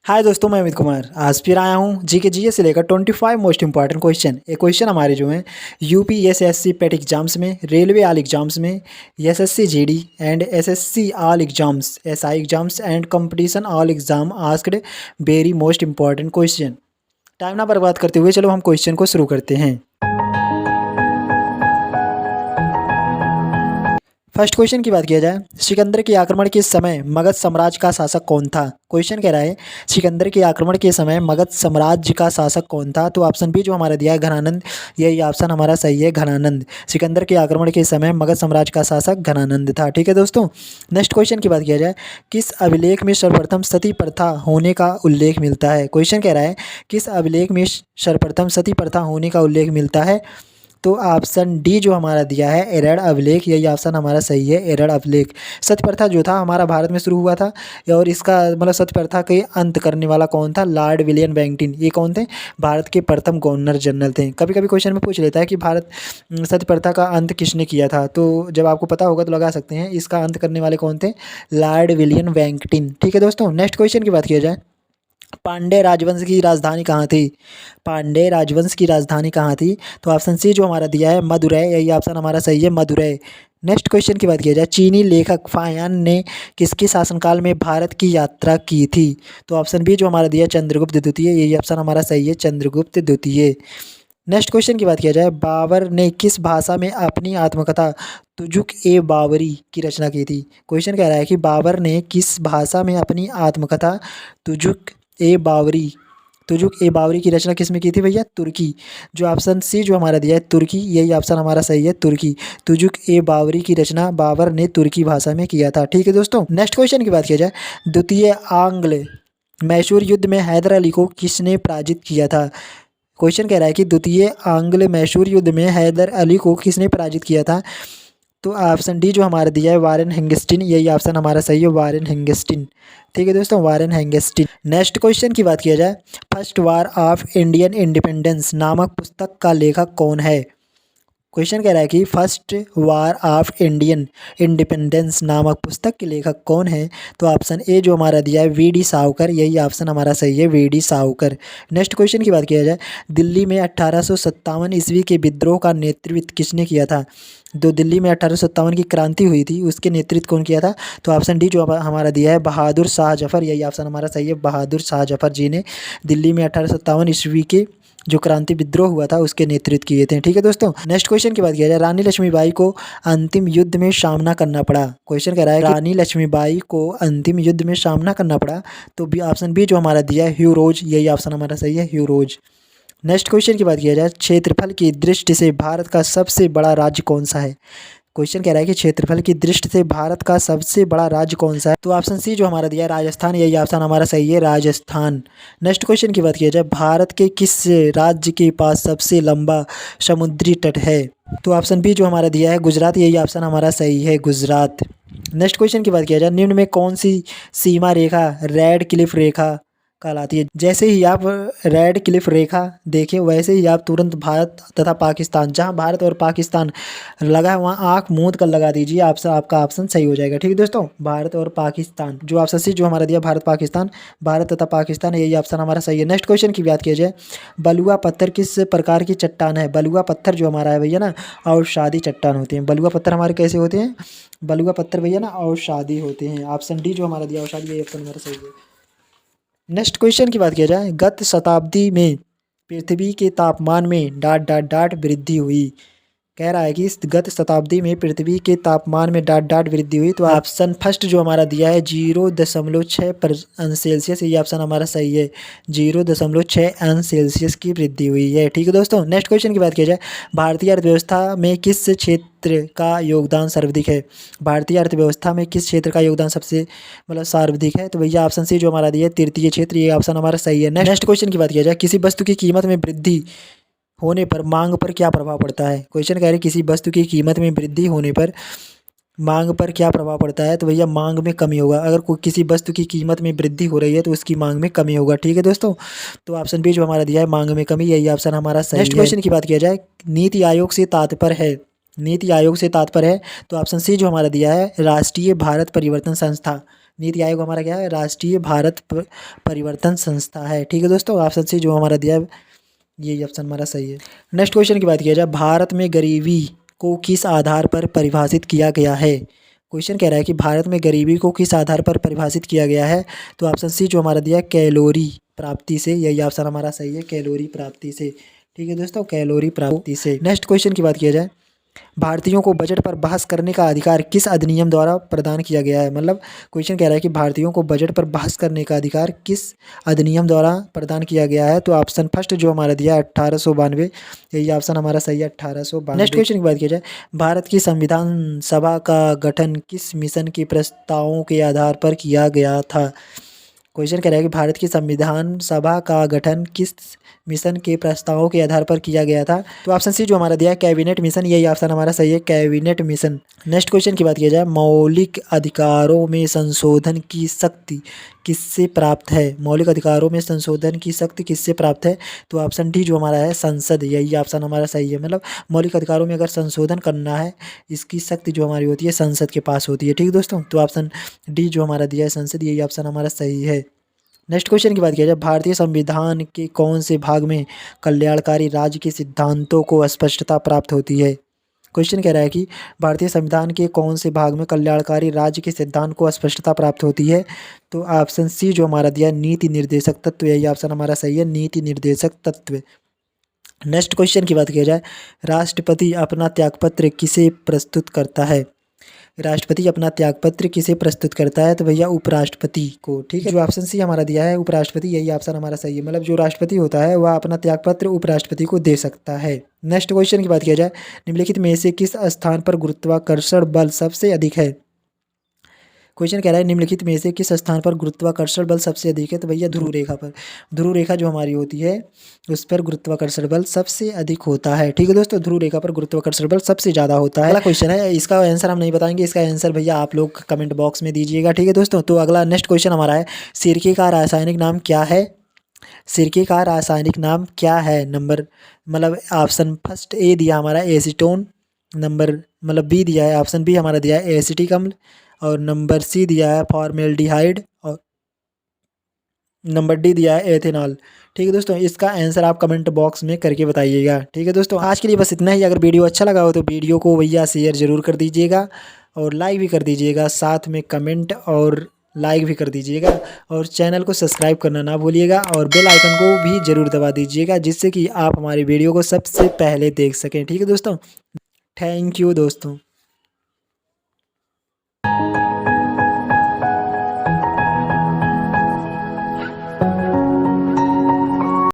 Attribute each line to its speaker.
Speaker 1: हाय दोस्तों, मैं अमित कुमार आज फिर आया हूँ जीके जीएस से लेकर 25 मोस्ट इंपॉर्टेंट क्वेश्चन। ये क्वेश्चन हमारे जो हैं यूपी एसएससी पेट एग्जाम्स में, रेलवे ऑल एग्जाम्स में, SSC GD and SSC all exams, SI exams and competition all exam asked very most important question. Time ना बर्बाद करते हुए चलो हम क्वेश्चन को शुरू करते हैं। फर्स्ट क्वेश्चन की बात किया जाए, सिकंदर के आक्रमण के समय मगध साम्राज्य का शासक कौन था। क्वेश्चन कह रहा है सिकंदर के आक्रमण के समय मगध साम्राज्य का शासक कौन था। तो ऑप्शन बी जो हमारा दिया है घनानंद, यही ऑप्शन हमारा सही है, घनानंद। सिकंदर के आक्रमण के समय मगध साम्राज्य का शासक घनानंद था। ठीक है दोस्तों, नेक्स्ट क्वेश्चन की बात किया जाए, किस अभिलेख में सर्वप्रथम सती प्रथा होने का उल्लेख मिलता है। क्वेश्चन कह रहा है किस अभिलेख में सर्वप्रथम सती प्रथा होने का उल्लेख मिलता है। तो ऑप्शन डी जो हमारा दिया है एरड़ अभिलेख, यही ऑप्शन हमारा सही है, एरड़ अभिलेख। सत्य प्रथा जो था हमारा भारत में शुरू हुआ था, और इसका मतलब सत्य प्रथा के अंत करने वाला कौन था, लॉर्ड विलियम बेंटिंक। ये कौन थे, भारत के प्रथम गवर्नर जनरल थे। कभी कभी क्वेश्चन में पूछ लेता है कि भारत सत्य प्रथा का अंत किसने किया था, तो जब आपको पता होगा तो लगा सकते हैं। इसका अंत करने वाले कौन थे, लॉर्ड विलियम बेंटिंक। ठीक है दोस्तों, नेक्स्ट क्वेश्चन की बात किया जाए, पांड्य राजवंश की राजधानी कहाँ थी। पांड्य राजवंश की राजधानी कहाँ थी। तो ऑप्शन सी जो हमारा दिया है मदुरै, यही ऑप्शन हमारा सही है, मदुरै। नेक्स्ट क्वेश्चन की बात किया जाए, चीनी लेखक फाहियान ने किसके शासनकाल में भारत की यात्रा की थी। तो ऑप्शन बी जो हमारा दिया है चंद्रगुप्त द्वितीय, यही ऑप्शन हमारा सही है, चंद्रगुप्त द्वितीय। नेक्स्ट क्वेश्चन की बात किया जाए, बाबर ने किस भाषा में अपनी आत्मकथा तुजुक ए बाबरी की रचना की थी। क्वेश्चन कह रहा है कि बाबर ने किस भाषा में अपनी आत्मकथा तुजुक ए बावरी तुजुक ए बावरी की रचना किस में की थी भैया, तुर्की। जो ऑप्शन सी जो हमारा दिया है तुर्की, यही ऑप्शन हमारा सही है, तुर्की। तुजुक ए बावरी की रचना बाबर ने तुर्की भाषा में किया था। ठीक है दोस्तों, नेक्स्ट क्वेश्चन की बात किया जाए, द्वितीय आंग्ल मैसूर युद्ध में हैदर अली को किसने पराजित किया था। क्वेश्चन कह रहा है कि द्वितीय आंग्ल मैसूर युद्ध में हैदर अली को किसने पराजित किया था। तो ऑप्शन डी जो हमारा दिया है वारेन हेंगस्टीन, यही ऑप्शन हमारा सही है, वारेन हेंगस्टीन। ठीक है दोस्तों, वारेन हेंगस्टीन। नेक्स्ट क्वेश्चन की बात किया जाए, first war of Indian independence नामक पुस्तक का लेखक कौन है। क्वेश्चन कह रहा है कि first war of Indian independence नामक पुस्तक के लेखक कौन है। तो ऑप्शन ए जो हमारा दिया है वी डी सावरकर, यही ऑप्शन हमारा सही है, वी डी सावरकर। नेक्स्ट क्वेश्चन की बात किया जाए, दिल्ली में 1857 ईस्वी के विद्रोह का नेतृत्व किसने किया था। जो दिल्ली में 1857 की क्रांति हुई थी उसके नेतृत्व कौन किया था। तो ऑप्शन डी जो हमारा दिया है बहादुर शाह जफर, यही ऑप्शन हमारा सही है, बहादुर शाह जफर जी ने दिल्ली में 1857 ईस्वी के जो क्रांति विद्रोह हुआ था उसके नेतृत्व किए थे। ठीक है दोस्तों, नेक्स्ट क्वेश्चन की बात किया जाए, रानी लक्ष्मीबाई को अंतिम युद्ध में सामना करना पड़ा। क्वेश्चन कह रहा है कि रानी लक्ष्मीबाई को अंतिम युद्ध में सामना करना पड़ा। तो बी ऑप्शन बी जो हमारा दिया है ह्यूरोज, यही ऑप्शन हमारा सही है, ह्यूरोज। नेक्स्ट क्वेश्चन की बात किया जाए, क्षेत्रफल की दृष्टि से भारत का सबसे बड़ा राज्य कौन सा है। क्वेश्चन कह रहा है कि क्षेत्रफल की दृष्टि से भारत का सबसे बड़ा राज्य कौन सा है। तो ऑप्शन सी जो हमारा दिया है राजस्थान, यही ऑप्शन हमारा सही है, राजस्थान। नेक्स्ट क्वेश्चन की बात किया जाए, भारत के किस राज्य के पास सबसे लंबा समुद्री तट है। तो ऑप्शन बी जो हमारा दिया है गुजरात, यही ऑप्शन हमारा सही है, गुजरात। नेक्स्ट क्वेश्चन की बात किया जाए, निम्न में कौन सी सीमा रेखा रेड क्लिफ रेखा कहलाती है। जैसे ही आप रेड क्लिफ रेखा देखें वैसे ही आप तुरंत भारत तथा पाकिस्तान, जहां भारत और पाकिस्तान लगा है वहां आंख मूंद कर लगा दीजिए, आपका ऑप्शन सही हो जाएगा। ठीक है दोस्तों, भारत और पाकिस्तान, जो ऑप्शन सी जो हमारा दिया भारत पाकिस्तान, भारत तथा पाकिस्तान, यही ऑप्शन हमारा सही है। नेक्स्ट क्वेश्चन की बात किया जाए, बलुआ पत्थर किस प्रकार की चट्टान है। बलुआ पत्थर जो हमारा है भैया ना अवसादी चट्टान होते हैं। बलुआ पत्थर हमारे कैसे होते हैं, बलुआ पत्थर भैया ना अवसादी होते हैं। ऑप्शन डी जो हमारा दिया अवसादी, यही ऑप्शन हमारा सही है। नेक्स्ट क्वेश्चन की बात किया जाए, गत शताब्दी में पृथ्वी के तापमान में डाट डाट डाट वृद्धि हुई। कह रहा है कि इस गत शताब्दी में पृथ्वी के तापमान में डाट डाट वृद्धि हुई। तो ऑप्शन फर्स्ट जो हमारा दिया है 0.6 सेल्सियस, ये ऑप्शन हमारा सही है, 0.6 सेल्सियस की वृद्धि हुई है। ठीक है दोस्तों, नेक्स्ट क्वेश्चन की बात किया जाए, भारतीय अर्थव्यवस्था में किस क्षेत्र का योगदान सर्वाधिक है। भारतीय अर्थव्यवस्था में किस क्षेत्र का योगदान सबसे मतलब सर्वाधिक है। तो भैया ऑप्शन सी जो हमारा दिया है तृतीय क्षेत्र, ये ऑप्शन हमारा सही है। नेक्स्ट क्वेश्चन की बात किया जाए, किसी वस्तु की कीमत में वृद्धि होने पर मांग पर क्या प्रभाव पड़ता है। क्वेश्चन कह रहे हैं किसी वस्तु की कीमत में वृद्धि होने पर मांग पर क्या प्रभाव पड़ता है। तो भैया मांग में कमी होगा। अगर कोई किसी वस्तु की कीमत में वृद्धि हो रही है तो उसकी मांग में कमी होगा। ठीक है दोस्तों, तो ऑप्शन बी जो हमारा दिया है मांग में कमी, यही ऑप्शन हमारा सही है। नेक्स्ट क्वेश्चन की बात किया जाए, नीति आयोग से तात्पर्य है, नीति आयोग से तात्पर्य है। तो ऑप्शन सी जो हमारा दिया है राष्ट्रीय भारत परिवर्तन संस्था, नीति आयोग हमारा क्या है? राष्ट्रीय भारत परिवर्तन संस्था है। ठीक है दोस्तों, ऑप्शन सी जो हमारा दिया है ये ऑप्शन हमारा सही है। नेक्स्ट क्वेश्चन की बात किया जाए, भारत में गरीबी को किस आधार पर परिभाषित किया गया है? क्वेश्चन कह रहा है कि भारत में गरीबी को किस आधार पर परिभाषित किया गया है? तो ऑप्शन सी जो हमारा दिया है कैलोरी प्राप्ति से, यही ऑप्शन हमारा सही है, कैलोरी प्राप्ति से। ठीक है दोस्तों, कैलोरी प्राप्ति से। नेक्स्ट क्वेश्चन की बात किया जाए, भारतीयों को बजट पर बहस करने का अधिकार किस अधिनियम द्वारा प्रदान किया गया है? मतलब क्वेश्चन कह रहा है कि भारतीयों को बजट पर बहस करने का अधिकार किस अधिनियम द्वारा प्रदान किया गया है? तो ऑप्शन फर्स्ट जो हमारा दिया है 1892, यही ऑप्शन हमारा सही है, 1892। नेक्स्ट क्वेश्चन की बात किया जाए, भारत की संविधान सभा का गठन किस मिशन के प्रस्तावों के आधार पर किया गया था? क्वेश्चन कह रहा है कि भारत की संविधान सभा का गठन किस मिशन के प्रस्तावों के आधार पर किया गया था? तो ऑप्शन सी जो हमारा दिया है कैबिनेट मिशन, यही ऑप्शन हमारा सही है, कैबिनेट मिशन। नेक्स्ट क्वेश्चन की बात किया जाए, मौलिक अधिकारों में संशोधन की शक्ति किससे प्राप्त है? मौलिक अधिकारों में संशोधन की शक्ति किससे प्राप्त है? तो ऑप्शन डी जो हमारा है संसद, यही ऑप्शन हमारा सही है। मतलब मौलिक अधिकारों में अगर संशोधन करना है, इसकी शक्ति जो हमारी होती है संसद के पास होती है। ठीक है दोस्तों, तो ऑप्शन डी जो हमारा दिया है संसद, यही ऑप्शन हमारा सही है। नेक्स्ट क्वेश्चन की बात किया जाए, भारतीय संविधान के कौन से भाग में कल्याणकारी राज्य के सिद्धांतों को स्पष्टता प्राप्त होती है? क्वेश्चन कह रहा है कि भारतीय संविधान के कौन से भाग में कल्याणकारी राज्य के सिद्धांत को स्पष्टता प्राप्त होती है? तो ऑप्शन सी जो हमारा दिया नीति निर्देशक तत्व, यही ऑप्शन हमारा सही है, नीति निर्देशक तत्व। नेक्स्ट क्वेश्चन की बात किया जाए, राष्ट्रपति अपना त्यागपत्र किसे प्रस्तुत करता है? राष्ट्रपति अपना त्यागपत्र किसे प्रस्तुत करता है? तो भैया उपराष्ट्रपति को। ठीक है, जो ऑप्शन सी हमारा दिया है उपराष्ट्रपति, यही ऑप्शन हमारा सही है। मतलब जो राष्ट्रपति होता है वह अपना त्यागपत्र उपराष्ट्रपति को दे सकता है। नेक्स्ट क्वेश्चन की बात किया जाए, निम्नलिखित में से किस स्थान पर गुरुत्वाकर्षण बल सबसे अधिक है? क्वेश्चन कह रहा है निम्नलिखित में से किस स्थान पर गुरुत्वाकर्षण बल सबसे अधिक है? तो भैया ध्रुव रेखा पर। ध्रुव रेखा जो हमारी होती है उस पर गुरुत्वाकर्षण बल सबसे अधिक होता है। ठीक है दोस्तों, ध्रुव रेखा पर गुरुत्वाकर्षण बल सबसे ज़्यादा होता है। अगला क्वेश्चन है, इसका आंसर हम नहीं बताएंगे, इसका आंसर भैया आप लोग कमेंट बॉक्स में दीजिएगा। ठीक है दोस्तों, तो अगला नेक्स्ट क्वेश्चन हमारा है, सिरके का रासायनिक नाम क्या है? सिरके का रासायनिक नाम क्या है? नंबर मतलब ऑप्शन फर्स्ट ए दिया हमारा एसीटोन, नंबर मतलब बी दिया है, ऑप्शन बी हमारा दिया है एसिटिक अम्ल, और नंबर सी दिया है फॉर्मेल्डिहाइड, और नंबर डी दिया है एथेनॉल। ठीक है दोस्तों, इसका आंसर आप कमेंट बॉक्स में करके बताइएगा। ठीक है दोस्तों, आज के लिए बस इतना ही। अगर वीडियो अच्छा लगा हो तो वीडियो को भैया शेयर ज़रूर कर दीजिएगा और लाइक भी कर दीजिएगा, साथ में कमेंट और लाइक भी कर दीजिएगा, और चैनल को सब्सक्राइब करना ना भूलिएगा, और बेल आइकन को भी ज़रूर दबा दीजिएगा, जिससे कि आप हमारी वीडियो को सबसे पहले देख सकें। ठीक है दोस्तों, थैंक यू दोस्तों।